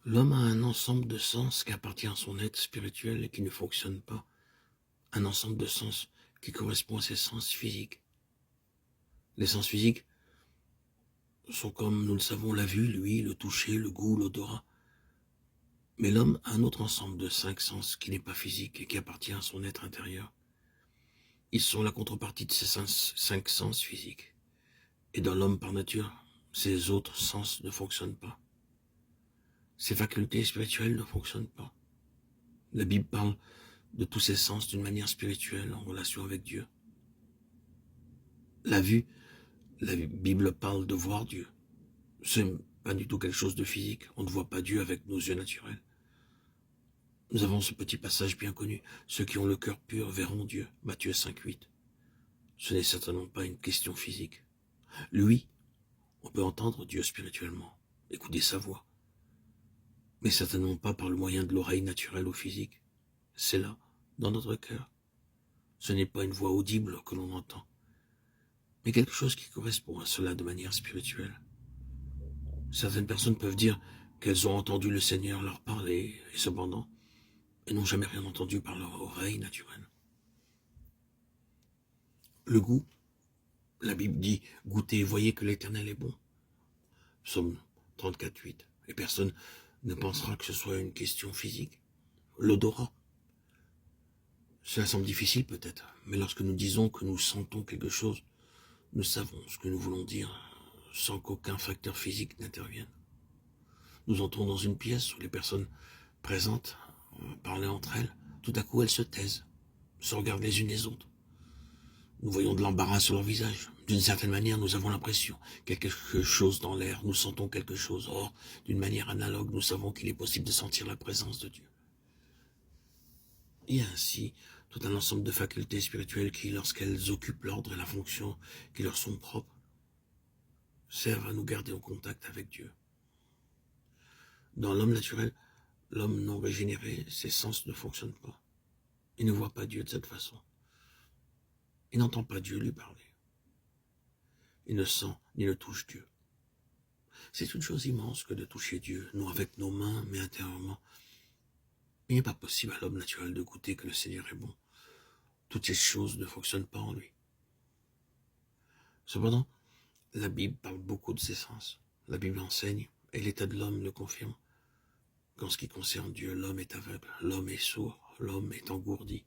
L'homme a un ensemble de sens qui appartient à son être spirituel et qui ne fonctionne pas. Un ensemble de sens qui correspond à ses sens physiques. Les sens physiques sont comme, nous le savons, la vue, l'ouïe, le toucher, le goût, l'odorat. Mais l'homme a un autre ensemble de 5 sens qui n'est pas physique et qui appartient à son être intérieur. Ils sont la contrepartie de ces 5 sens physiques. Et dans l'homme par nature, ces autres sens ne fonctionnent pas. Ces facultés spirituelles ne fonctionnent pas. La Bible parle de tous ces sens d'une manière spirituelle en relation avec Dieu. La vue, la Bible parle de voir Dieu. C'est pas du tout quelque chose de physique. On ne voit pas Dieu avec nos yeux naturels. Nous avons ce petit passage bien connu. Ceux qui ont le cœur pur verront Dieu. Matthieu 5,8. Ce n'est certainement pas une question physique. Lui, on peut entendre Dieu spirituellement, écouter sa voix. Mais certainement pas par le moyen de l'oreille naturelle ou physique. C'est là, dans notre cœur. Ce n'est pas une voix audible que l'on entend, mais quelque chose qui correspond à cela de manière spirituelle. Certaines personnes peuvent dire qu'elles ont entendu le Seigneur leur parler, et cependant, elles n'ont jamais rien entendu par leur oreille naturelle. Le goût, la Bible dit, goûtez et voyez que l'Éternel est bon. Psaume 34,8. Et personne ne pensera que ce soit une question physique. L'odorat. Cela semble difficile peut-être, mais lorsque nous disons que nous sentons quelque chose, nous savons ce que nous voulons dire sans qu'aucun facteur physique n'intervienne. Nous entrons dans une pièce où les personnes présentes parlaient entre elles. Tout à coup, elles se taisent, se regardent les unes les autres. Nous voyons de l'embarras sur leur visage. D'une certaine manière, nous avons l'impression qu'il y a quelque chose dans l'air, nous sentons quelque chose. Or, d'une manière analogue, nous savons qu'il est possible de sentir la présence de Dieu. Il y a ainsi tout un ensemble de facultés spirituelles qui, lorsqu'elles occupent l'ordre et la fonction qui leur sont propres, servent à nous garder en contact avec Dieu. Dans l'homme naturel, l'homme non régénéré, ses sens ne fonctionnent pas. Il ne voit pas Dieu de cette façon. Il n'entend pas Dieu lui parler. Il ne sent ni ne touche Dieu. C'est une chose immense que de toucher Dieu, non avec nos mains, mais intérieurement. Il n'est pas possible à l'homme naturel de goûter que le Seigneur est bon. Toutes ces choses ne fonctionnent pas en lui. Cependant, la Bible parle beaucoup de ses sens. La Bible enseigne, et l'état de l'homme le confirme, qu'en ce qui concerne Dieu, l'homme est aveugle, l'homme est sourd, l'homme est engourdi.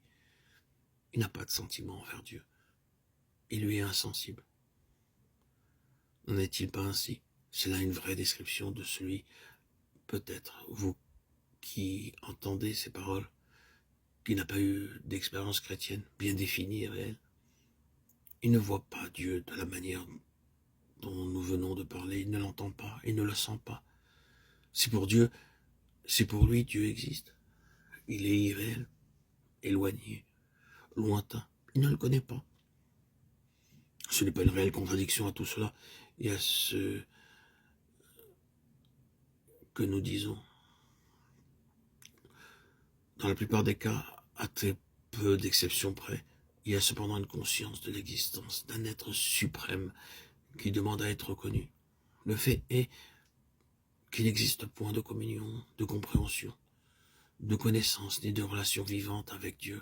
Il n'a pas de sentiment envers Dieu. Il lui est insensible. N'en est-il pas ainsi? C'est là une vraie description de celui, peut-être, vous qui entendez ces paroles, qui n'a pas eu d'expérience chrétienne bien définie et réelle. Il ne voit pas Dieu de la manière dont nous venons de parler, il ne l'entend pas, il ne le sent pas. Si pour lui, Dieu existe. Il est irréel, éloigné, lointain, il ne le connaît pas. Ce n'est pas une réelle contradiction à tout cela et à ce que nous disons. Dans la plupart des cas, à très peu d'exceptions près, il y a cependant une conscience de l'existence d'un être suprême qui demande à être reconnu. Le fait est qu'il n'existe point de communion, de compréhension, de connaissance ni de relation vivante avec Dieu